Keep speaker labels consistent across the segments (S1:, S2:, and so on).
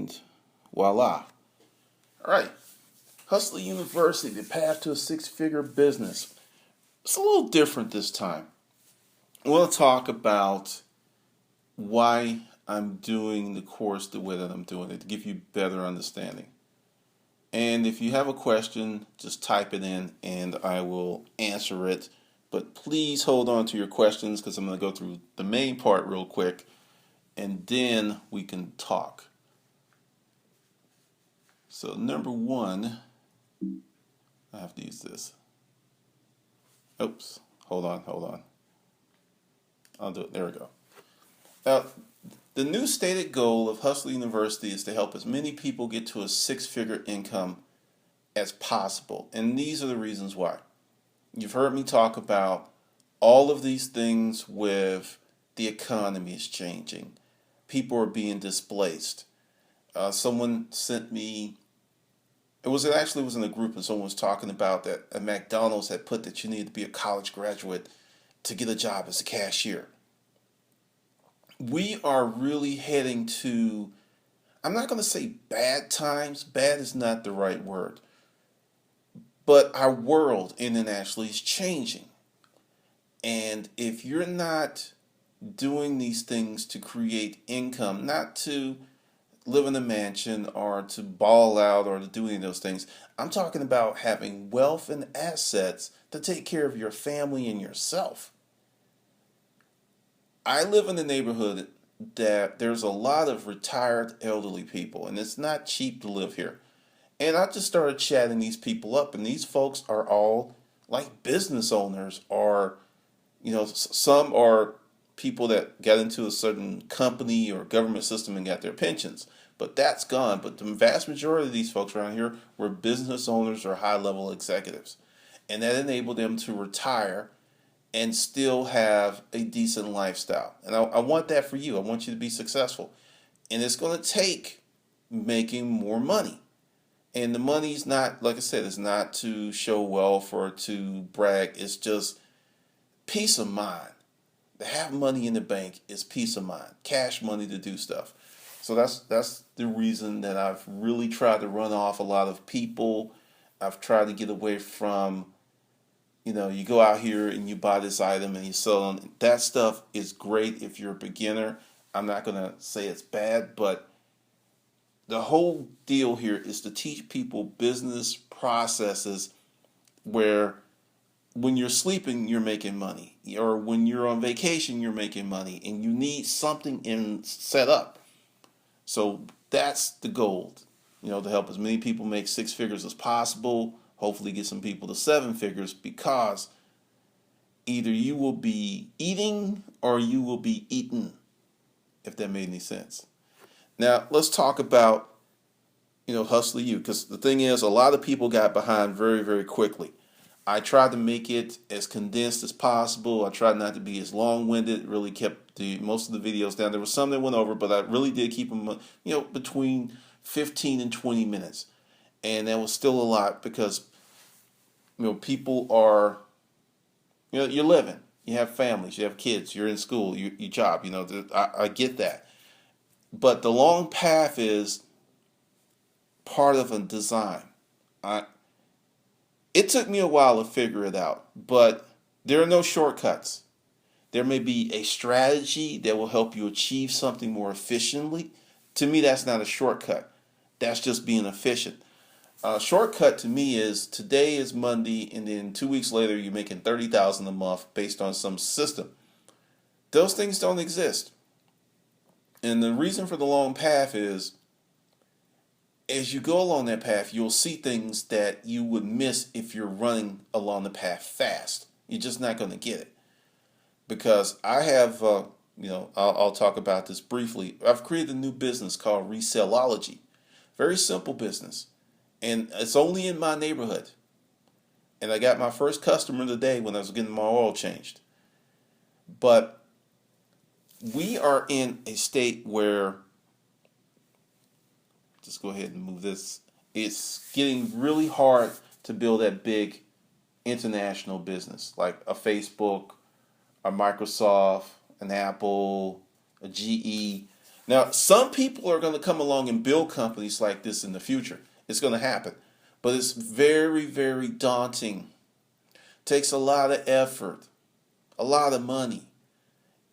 S1: And voila. All right. Hustler University, the path to a six-figure business. It's a little different this time. I want to talk about why I'm doing the course the way that I'm doing it to give you better understanding. And if you have a question, just type it in and I will answer it. But please hold on to your questions because I'm going to go through the main part real quick and then we can talk. So number one, I have to use this. Oops, hold on. I'll do it. There we go. Now, the new stated goal of Hustler University is to help as many people get to a six-figure income as possible. And these are the reasons why. You've heard me talk about all of these things with the economy is changing. People are being displaced. Someone sent me, it was in a group and someone was talking about that a McDonald's had put that you need to be a college graduate to get a job as a cashier. We are really heading to, I'm not going to say bad times. Bad is not the right word. But our world internationally is changing. And if you're not doing these things to create income, not to live in a mansion or to ball out or to do any of those things, I'm talking about having wealth and assets to take care of your family and yourself. I live in a neighborhood that there's a lot of retired elderly people, and it's not cheap to live here. And I just started chatting these people up, and these folks are all like business owners, or, some are people that got into a certain company or government system and got their pensions. But that's gone. But the vast majority of these folks around here were business owners or high-level executives. And that enabled them to retire and still have a decent lifestyle. And I want that for you. I want you to be successful. And it's going to take making more money. And the money's not, like I said, it's not to show wealth or to brag. It's just peace of mind. To have money in the bank is peace of mind. Cash money to do stuff. So that's the reason that I've really tried to run off a lot of people. I've tried to get away from, you go out here and you buy this item and you sell them. That stuff is great if you're a beginner. I'm not going to say it's bad, but the whole deal here is to teach people business processes where when you're sleeping, you're making money. Or when you're on vacation, you're making money. And you need something set up. So that's the goal, to help as many people make six figures as possible. Hopefully get some people to seven figures, because either you will be eating or you will be eaten, if that made any sense. Now, let's talk about, Hustler U, because the thing is, a lot of people got behind very, very quickly. I tried to make it as condensed as possible. I tried not to be as long-winded. Really kept most of the videos down. There was some that went over, but I really did keep them, between 15 and 20 minutes. And that was still a lot because, people are, you're living. You have families. You have kids. You're in school. You job. I get that. But the long path is part of a design. It took me a while to figure it out, but there are no shortcuts. There may be a strategy that will help you achieve something more efficiently. To me, that's not a shortcut. That's just being efficient. A shortcut to me is today is Monday, and then 2 weeks later you're making $30,000 a month based on some system. Those things don't exist. And the reason for the long path is, as you go along that path, you'll see things that you would miss if you're running along the path fast. You're just not going to get it. Because I have, I'll talk about this briefly. I've created a new business called Reselology. Very simple business. And it's only in my neighborhood. And I got my first customer today when I was getting my oil changed. But we are in a state where, just go ahead and move this, it's getting really hard to build that big international business like a Facebook, a Microsoft, an Apple, a GE. Now, some people are going to come along and build companies like this in the future. It's going to happen. But it's very, very daunting. Takes a lot of effort, a lot of money.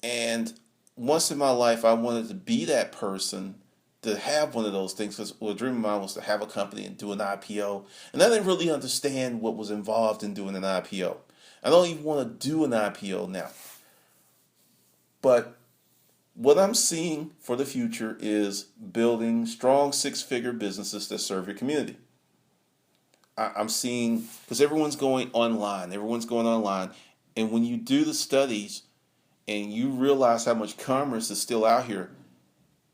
S1: And once in my life, I wanted to be that person to have one of those things because a dream of mine was to have a company and do an IPO. And I didn't really understand what was involved in doing an IPO. I don't even want to do an IPO now. But what I'm seeing for the future is building strong six-figure businesses that serve your community. I'm seeing, because everyone's going online. And when you do the studies and you realize how much commerce is still out here,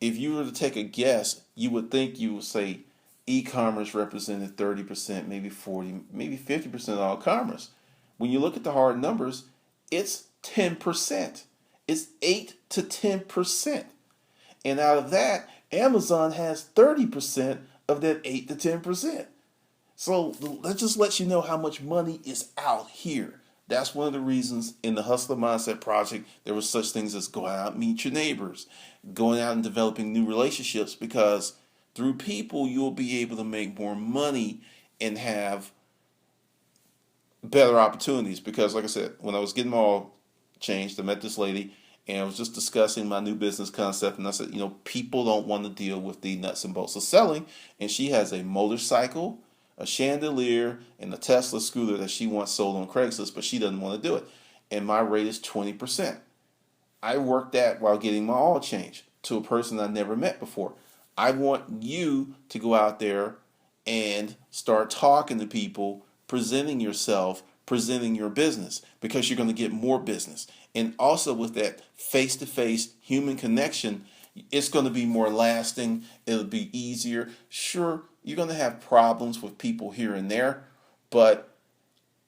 S1: if you were to take a guess, you would think you would say e-commerce represented 30%, maybe 40, maybe 50% of all commerce. When you look at the hard numbers, it's 10%. It's 8 to 10%. And out of that, Amazon has 30% of that 8 to 10%. So that just lets you know how much money is out here. That's one of the reasons in the Hustler Mindset Project, there was such things as going out and meet your neighbors, going out and developing new relationships, because through people, you'll be able to make more money and have better opportunities. Because like I said, when I was getting my oil changed, I met this lady and I was just discussing my new business concept. And I said, people don't want to deal with the nuts and bolts of selling. And she has a motorcycle, a chandelier, and a Tesla scooter that she wants sold on Craigslist, but she doesn't want to do it. And my rate is 20%. I worked that while getting my oil changed to a person I never met before. I want you to go out there and start talking to people, presenting yourself, presenting your business, because you're going to get more business. And also with that face-to-face human connection, it's going to be more lasting. It'll be easier. Sure, you're going to have problems with people here and there, but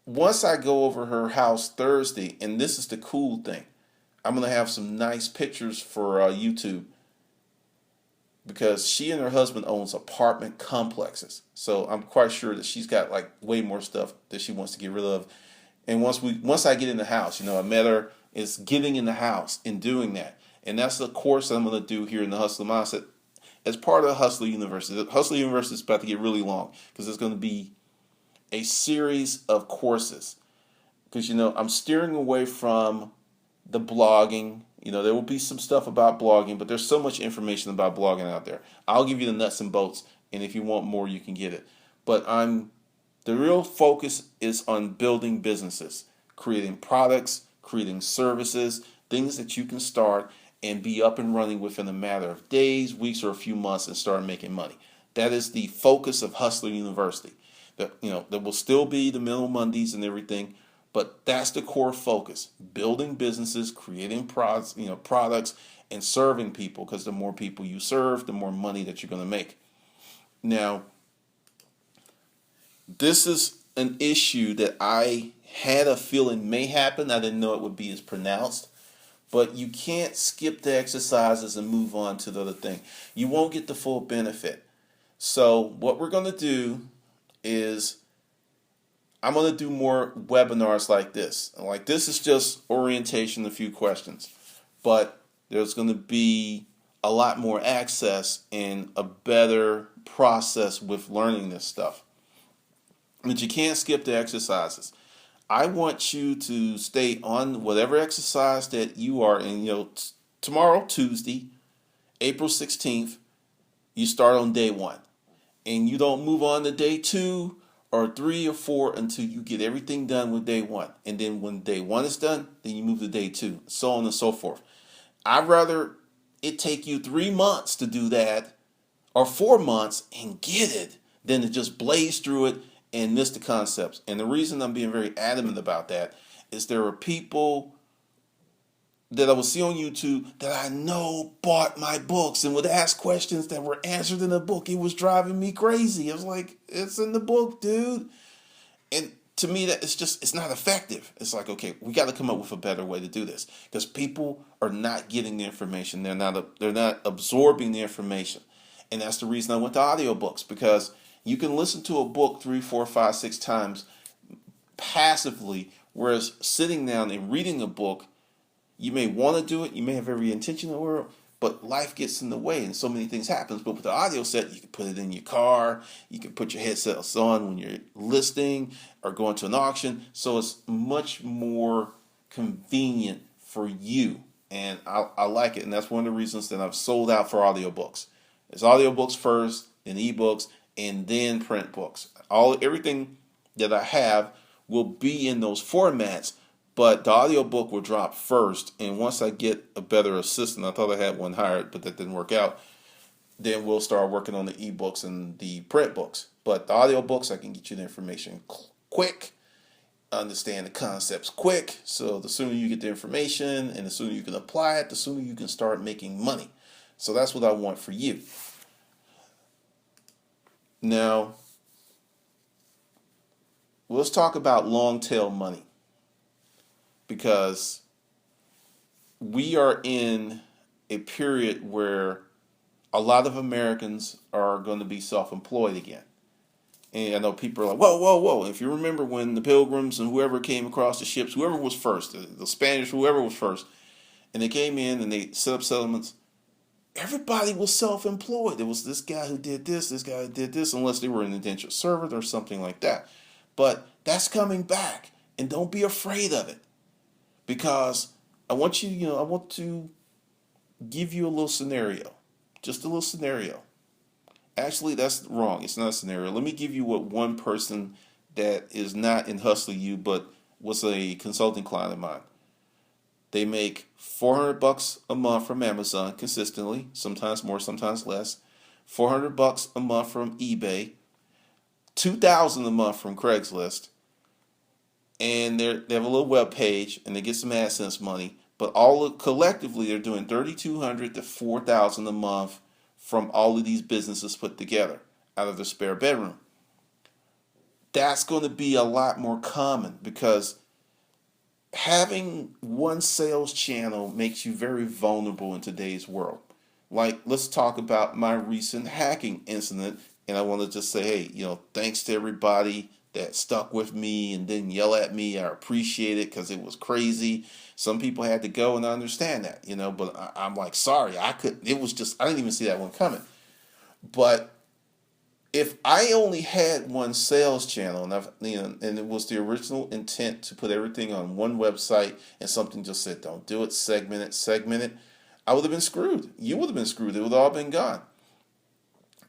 S1: once I go over her house Thursday, and this is the cool thing, I'm going to have some nice pictures for YouTube, because she and her husband owns apartment complexes. So I'm quite sure that she's got like way more stuff that she wants to get rid of. And once I get in the house, I met her, is getting in the house and doing that. And that's the course I'm going to do here in the Hustler Mindset as part of Hustler University. The Hustler University is about to get really long because it's going to be a series of courses. Because, I'm steering away from the blogging. There will be some stuff about blogging, but there's so much information about blogging out there. I'll give you the nuts and bolts, and if you want more, you can get it. But the real focus is on building businesses, creating products, creating services, things that you can start and be up and running within a matter of days, weeks, or a few months and start making money. That is the focus of Hustler University. There will still be the middle Mondays and everything, but that's the core focus: building businesses, creating products, and serving people. Because the more people you serve, the more money that you're going to make. Now, this is an issue that I had a feeling may happen. I didn't know it would be as pronounced. But you can't skip the exercises and move on to the other thing. You won't get the full benefit. So what we're going to do is I'm going to do more webinars like this. Like this is just orientation, a few questions. But there's going to be a lot more access and a better process with learning this stuff. But you can't skip the exercises. I want you to stay on whatever exercise that you are in. Tomorrow, Tuesday, April 16th, you start on day 1. And you don't move on to day 2 or 3 or 4 until you get everything done with day 1. And then when day 1 is done, then you move to day 2, so on and so forth. I'd rather it take you 3 months to do that or 4 months and get it than to just blaze through it and miss the concepts. And the reason I'm being very adamant about that is there are people that I will see on YouTube that I know bought my books and would ask questions that were answered in the book. It was driving me crazy. I was like, it's in the book, dude. And to me, that it's not effective. It's like, okay, we got to come up with a better way to do this, because people are not getting the information. They're not absorbing the information. And that's the reason I went to audiobooks, because you can listen to a book 3, 4, 5, 6 times passively, whereas sitting down and reading a book, you may want to do it, you may have every intention in the world, But life gets in the way and so many things happen. But with the audio set, you can put it in your car. You can put your headsets on when you're listing or going to an auction. So it's much more convenient for you. And I like it. And that's one of the reasons that I've sold out for audiobooks. It's audiobooks first, then ebooks, and then print books. Everything that I have will be in those formats, but the audiobook will drop first. And once I get a better assistant, I thought I had one hired, but that didn't work out, then we'll start working on the ebooks and the print books. But the audiobooks, I can get you the information quick, understand the concepts quick. So the sooner you get the information and the sooner you can apply it, the sooner you can start making money. So that's what I want for you. Now, let's talk about long tail money, because we are in a period where a lot of Americans are going to be self-employed again. And I know people are like, whoa, whoa, whoa. If you remember when the Pilgrims and whoever came across the ships, whoever was first, the Spanish, whoever was first, and they came in and they set up settlements, everybody was self-employed. There was this guy who did this guy who did this, unless they were an indentured servant or something like that. But that's coming back, and don't be afraid of it, because I want to give you a little scenario, just a little scenario. Actually, that's wrong. It's not a scenario. Let me give you what one person that is not in Hustle You, but was a consulting client of mine. They make $400 a month from Amazon consistently, sometimes more, sometimes less. $400 a month from eBay, $2,000 a month from Craigslist, and they have a little web page and they get some AdSense money. But collectively, they're doing $3,200 to $4,000 a month from all of these businesses put together out of their spare bedroom. That's going to be a lot more common, because having one sales channel makes you very vulnerable in today's world. Like, let's talk about my recent hacking incident, and I want to just say, hey, thanks to everybody that stuck with me and didn't yell at me. I appreciate it, because it was crazy. Some people had to go, and I understand that, but I'm like, sorry, I didn't even see that one coming. But if I only had one sales channel, and it was the original intent to put everything on one website, and something just said, don't do it, segment it, I would have been screwed. You would have been screwed. It would have all been gone.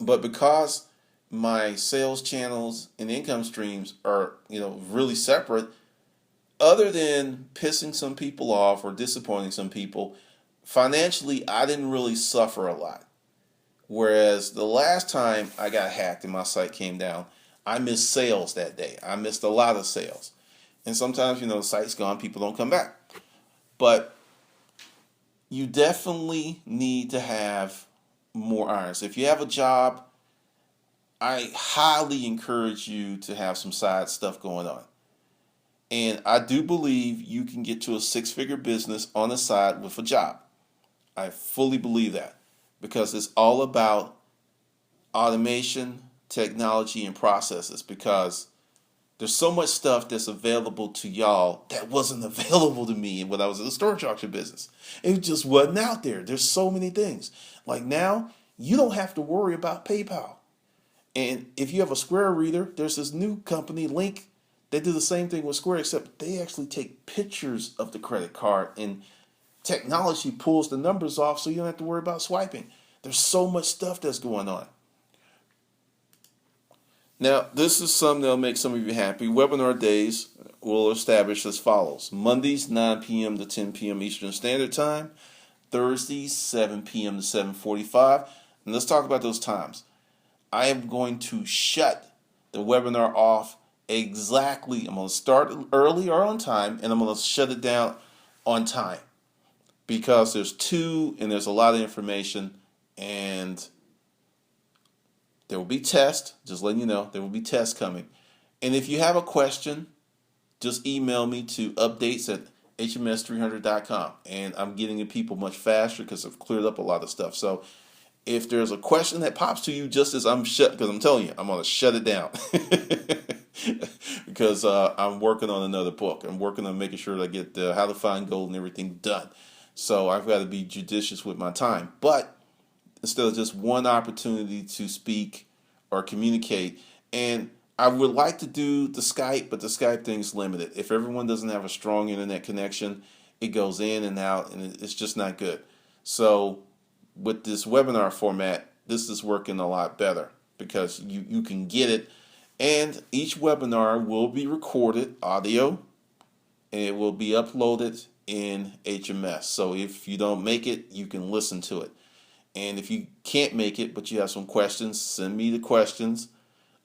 S1: But because my sales channels and income streams are, really separate, other than pissing some people off or disappointing some people, financially, I didn't really suffer a lot. Whereas the last time I got hacked and my site came down, I missed sales that day. I missed a lot of sales. And sometimes, the site's gone, people don't come back. But you definitely need to have more irons. If you have a job, I highly encourage you to have some side stuff going on. And I do believe you can get to a six-figure business on the side with a job. I fully believe that, because it's all about automation, technology, and processes, because there's so much stuff that's available to y'all that wasn't available to me when I was in the storage auction business. It just wasn't out there. There's so many things. Like now, you don't have to worry about PayPal. And if you have a Square reader, there's this new company, Link. They do the same thing with Square, except they actually take pictures of the credit card, and technology pulls the numbers off so you don't have to worry about swiping. There's so much stuff that's going on. Now, this is something that'll make some of you happy. Webinar days will establish as follows. Mondays, 9 p.m. to 10 p.m. Eastern Standard Time. Thursdays, 7 p.m. to 7:45. And let's talk about those times. I am going to shut the webinar off exactly. I'm going to start early or on time, and I'm going to shut it down on time, because there's there's a lot of information, and there will be tests. Just letting you know, there will be tests coming. And if you have a question, just email me to updates@hms300.com. And I'm getting to people much faster because I've cleared up a lot of stuff. So if there's a question that pops to you just as because I'm telling you, I'm going to shut it down. Because I'm working on another book. I'm working on making sure that I get How to Find Gold and everything done. So I've got to be judicious with my time. But instead of just one opportunity to speak or communicate, and I would like to do the Skype, but the Skype thing's limited. If everyone doesn't have a strong internet connection, it goes in and out, and it's just not good. So with this webinar format, this is working a lot better because you can get it. And each webinar will be recorded audio and it will be uploaded in HMS. So if you don't make it, you can listen to it. And if you can't make it, but you have some questions, send me the questions.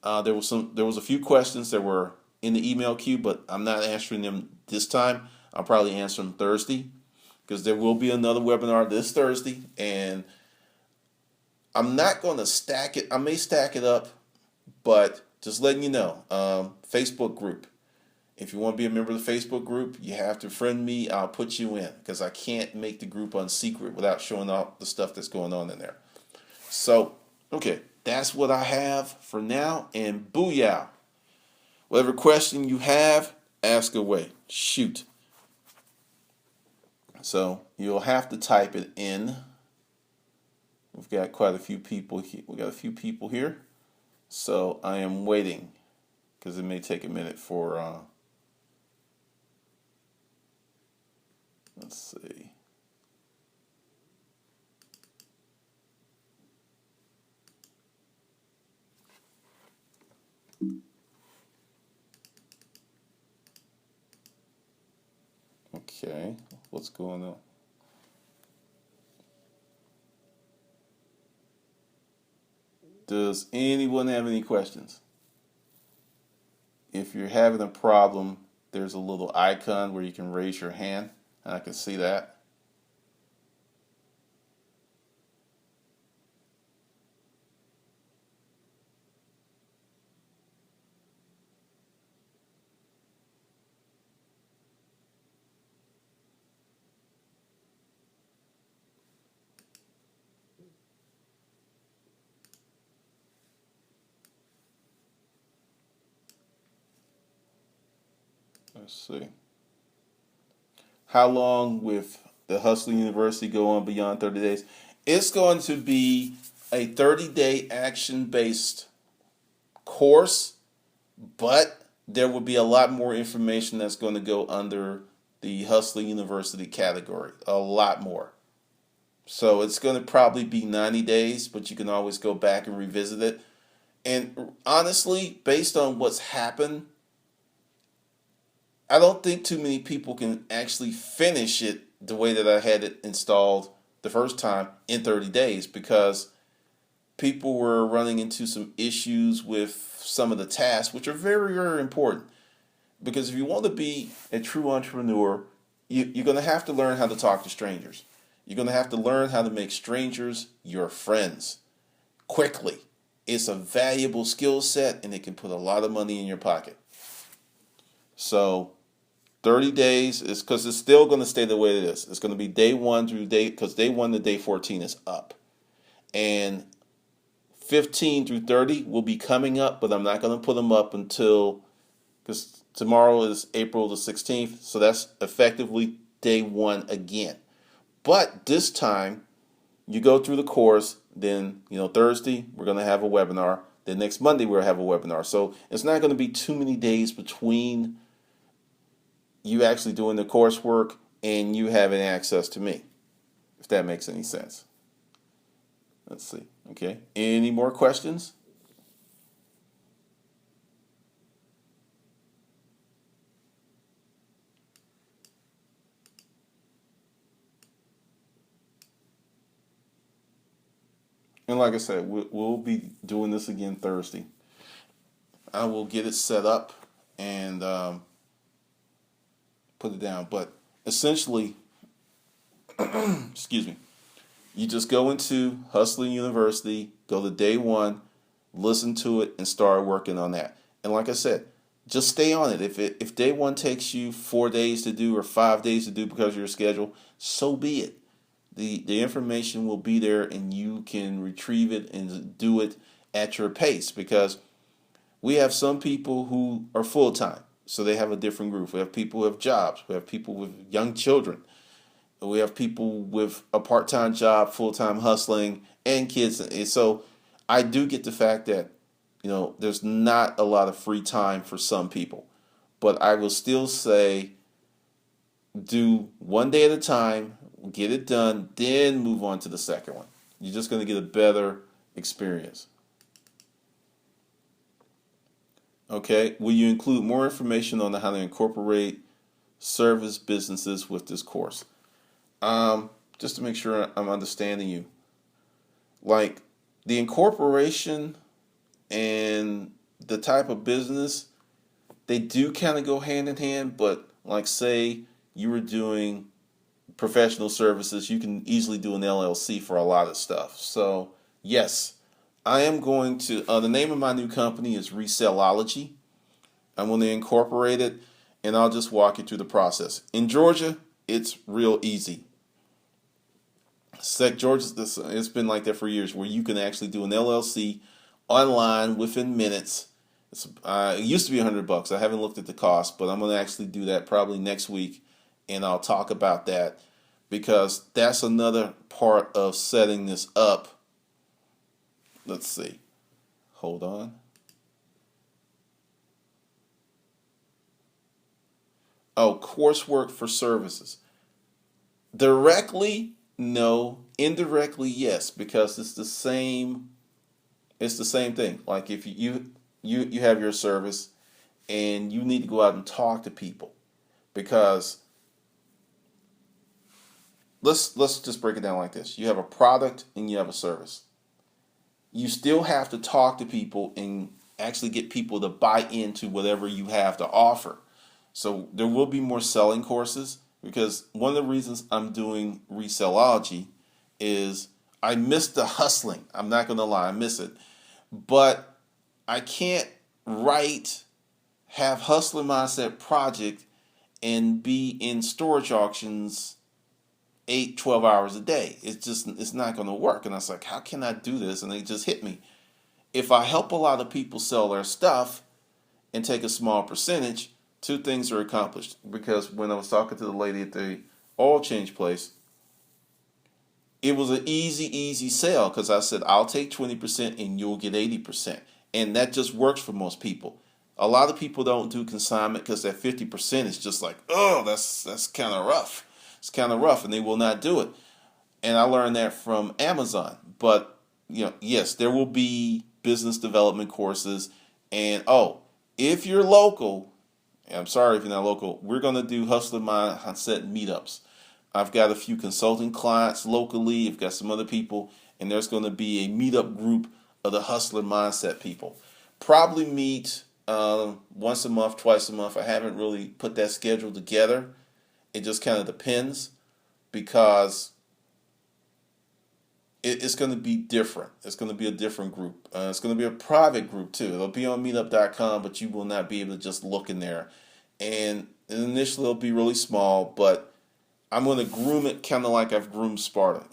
S1: There was a few questions that were in the email queue, but I'm not answering them this time. I'll probably answer them Thursday because there will be another webinar this Thursday, and I'm not going to stack it. I may stack it up, but just letting you know, Facebook group. If you want to be a member of the Facebook group, you have to friend me. I'll put you in because I can't make the group unsecret without showing off the stuff that's going on in there. So, okay, that's what I have for now. And booyah. Whatever question you have, ask away. Shoot. So you'll have to type it in. We've got quite a few people here. We got a few people here. So I am waiting because it may take a minute for let's see. Okay, what's going on? Does anyone have any questions? If you're having a problem, there's a little icon where you can raise your hand. I can see that. Let's see. How long with the Hustling University go on beyond 30 days? It's going to be a 30-day action-based course, but there will be a lot more information that's going to go under the Hustling University category. A lot more. So it's going to probably be 90 days, but you can always go back and revisit it. And honestly, based on what's happened, I don't think too many people can actually finish it the way that I had it installed the first time in 30 days because people were running into some issues with some of the tasks, which are very, very important. Because if you want to be a true entrepreneur, you're going to have to learn how to talk to strangers. You're going to have to learn how to make strangers your friends quickly. It's a valuable skill set and it can put a lot of money in your pocket. So 30 days is because it's still going to stay the way it is. It's going to be day 1 through because day 1 to day 14 is up. And 15 through 30 will be coming up, but I'm not going to put them up until, because tomorrow is April the 16th, so that's effectively day 1 again. But this time, you go through the course, then, Thursday, we're going to have a webinar. Then next Monday, we'll have a webinar. So it's not going to be too many days between you actually doing the coursework and you having access to me, if that makes any sense. Let's see. Okay. Any more questions? And like I said, we'll be doing this again Thursday. I will get it set up and put it down. But essentially, excuse me, you just go into Hustling University, go to day 1, listen to it, and start working on that. And like I said, just stay on it. If day 1 takes you 4 days to do or 5 days to do because of your schedule, so be it. The information will be there and you can retrieve it and do it at your pace because we have some people who are full-time, so they have a different group. We have people who have jobs. We have people with young children. We have people with a part-time job, full-time hustling, and kids. And so I do get the fact that, there's not a lot of free time for some people. But I will still say do one day at a time, get it done, then move on to the second one. You're just going to get a better experience. Okay, will you include more information on how to incorporate service businesses with this course? Just to make sure I'm understanding you. Like the incorporation and the type of business, they do kind of go hand in hand, but like say you were doing professional services, you can easily do an LLC for a lot of stuff. So yes, I am going to, the name of my new company is Reselology. I'm going to incorporate it, and I'll just walk you through the process. In Georgia, it's real easy. Georgia, it's been like that for years, where you can actually do an LLC online within minutes. It used to be $100. I haven't looked at the cost, but I'm going to actually do that probably next week, and I'll talk about that because that's another part of setting this up. Let's see. Hold on. Oh, coursework for services. Directly, no. Indirectly, yes, because it's the same. It's the same thing. Like if you have your service and you need to go out and talk to people, because let's just break it down like this. You have a product and you have a service. You still have to talk to people and actually get people to buy into whatever you have to offer. So there will be more selling courses, because one of the reasons I'm doing Reselology is I miss the hustling. I'm not going to lie, I miss it. But I can't have hustler mindset project and be in storage auctions 8-12 hours a day. It's not going to work. And I was like, how can I do this? And it just hit me. If I help a lot of people sell their stuff and take a small percentage, two things are accomplished. Because when I was talking to the lady at the oil change place, it was an easy sale, because I said, I'll take 20% and you'll get 80%. And that just works for most people. A lot of people don't do consignment because that 50% is just like, oh, that's kind of rough. It's kind of rough, and they will not do it. And I learned that from Amazon. But, yes, there will be business development courses. And, if you're local, I'm sorry if you're not local, we're going to do Hustler Mindset meetups. I've got a few consulting clients locally. I've got some other people, and there's going to be a meetup group of the Hustler Mindset people. Probably meet once a month, twice a month. I haven't really put that schedule together. It just kind of depends, because it's going to be different. It's going to be a different group. It's going to be a private group too. It'll be on meetup.com, but you will not be able to just look in there. And initially it'll be really small, but I'm going to groom it kind of like I've groomed Sparta.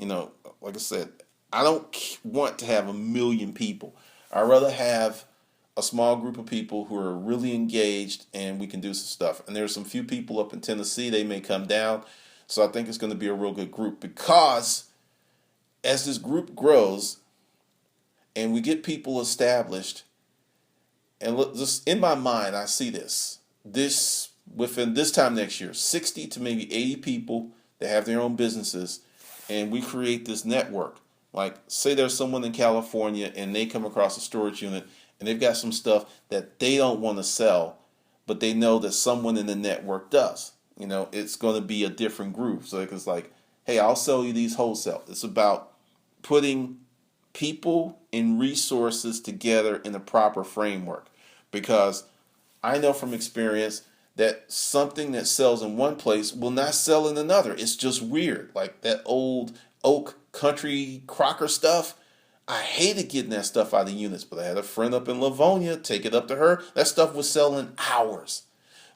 S1: Like I said, I don't want to have 1 million people. I'd rather have a small group of people who are really engaged, and we can do some stuff. And there's some few people up in Tennessee. They may come down. So I think it's going to be a real good group, because as this group grows and we get people established, and just in my mind, I see this within this time next year, 60 to maybe 80 people that have their own businesses, and we create this network. Like, say there's someone in California and they come across a storage unit and they've got some stuff that they don't want to sell, but they know that someone in the network does. It's going to be a different group. So it's like, hey, I'll sell you these wholesale. It's about putting people and resources together in a proper framework. Because I know from experience that something that sells in one place will not sell in another. It's just weird. Like that old oak country Crocker stuff. I hated getting that stuff out of units, but I had a friend up in Livonia, take it up to her. That stuff was selling in hours.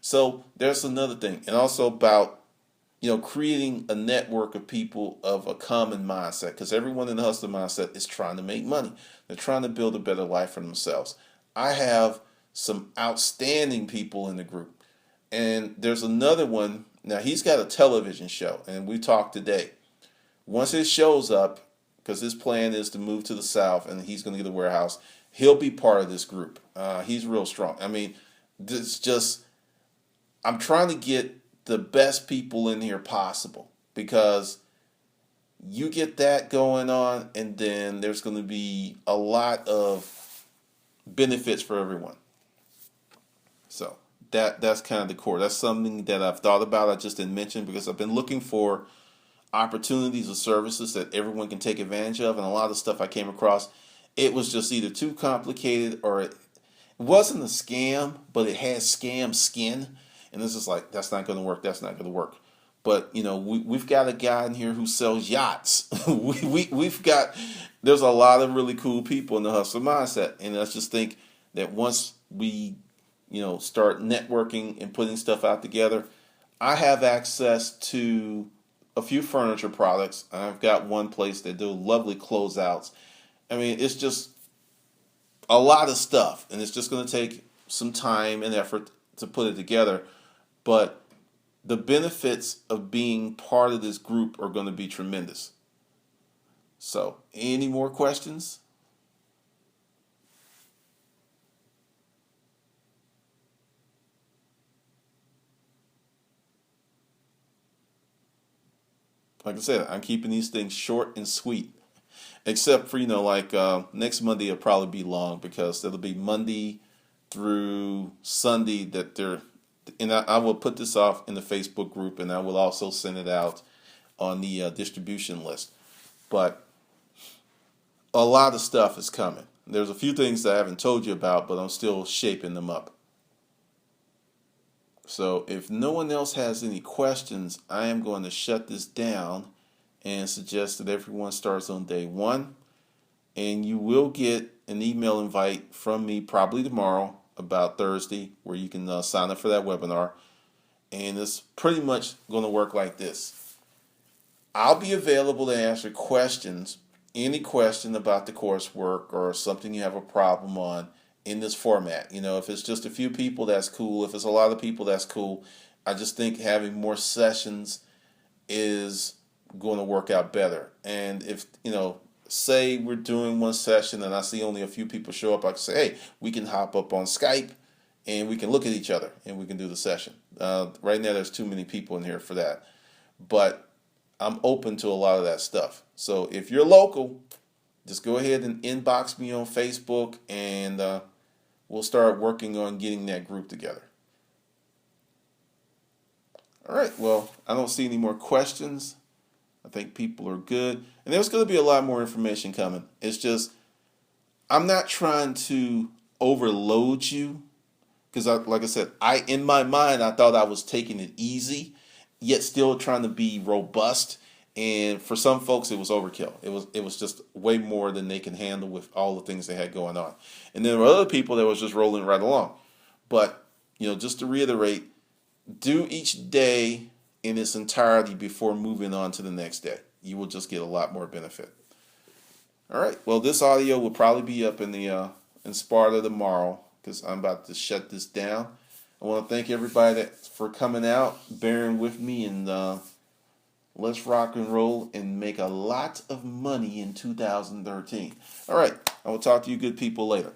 S1: So there's another thing. And also about, creating a network of people of a common mindset, because everyone in the hustler mindset is trying to make money. They're trying to build a better life for themselves. I have some outstanding people in the group. And there's another one. Now, he's got a television show, and we talked today. Once it shows up, because his plan is to move to the South and he's going to get a warehouse, he'll be part of this group. He's real strong. I mean, it's just, I'm trying to get the best people in here possible because you get that going on, and then there's going to be a lot of benefits for everyone. So that's kind of the core. That's something that I've thought about. I just didn't mention because I've been looking for opportunities or services that everyone can take advantage of, and a lot of stuff I came across, it was just either too complicated or it wasn't a scam, but it had scam skin, and this is like, that's not going to work. That's not going to work. But we've got a guy in here who sells yachts. We've got, there's a lot of really cool people in the hustle mindset, and let's just think that once we start networking and putting stuff out together, I have access to a few furniture products. I've got one place that do lovely closeouts. I mean, it's just a lot of stuff, and it's just going to take some time and effort to put it together. But the benefits of being part of this group are going to be tremendous. So, any more questions? Like I said, I'm keeping these things short and sweet. Except for, next Monday will probably be long because it'll be Monday through Sunday that they're, and I will put this off in the Facebook group, and I will also send it out on the distribution list. But a lot of stuff is coming. There's a few things that I haven't told you about, but I'm still shaping them up. So if no one else has any questions, I am going to shut this down and suggest that everyone starts on day one. And you will get an email invite from me probably tomorrow, about Thursday, where you can sign up for that webinar. And it's pretty much going to work like this. I'll be available to answer questions, any question about the coursework or something you have a problem on in this format. If it's just a few people, that's cool. If it's a lot of people, that's cool. I just think having more sessions is going to work out better. And if, say we're doing one session and I see only a few people show up, I can say, hey, we can hop up on Skype and we can look at each other and we can do the session. Right now, there's too many people in here for that. But I'm open to a lot of that stuff. So if you're local, just go ahead and inbox me on Facebook, and we'll start working on getting that group together. All right, well, I don't see any more questions. I think people are good. And there's going to be a lot more information coming. It's just, I'm not trying to overload you because, like I said, in my mind, I thought I was taking it easy, yet still trying to be robust. And for some folks, it was overkill. It was just way more than they can handle with all the things they had going on. And then there were other people that was just rolling right along. But, just to reiterate, do each day in its entirety before moving on to the next day. You will just get a lot more benefit. All right. Well, this audio will probably be up in Sparta tomorrow because I'm about to shut this down. I want to thank everybody for coming out, bearing with me, and let's rock and roll and make a lot of money in 2013. All right. I will talk to you good people later.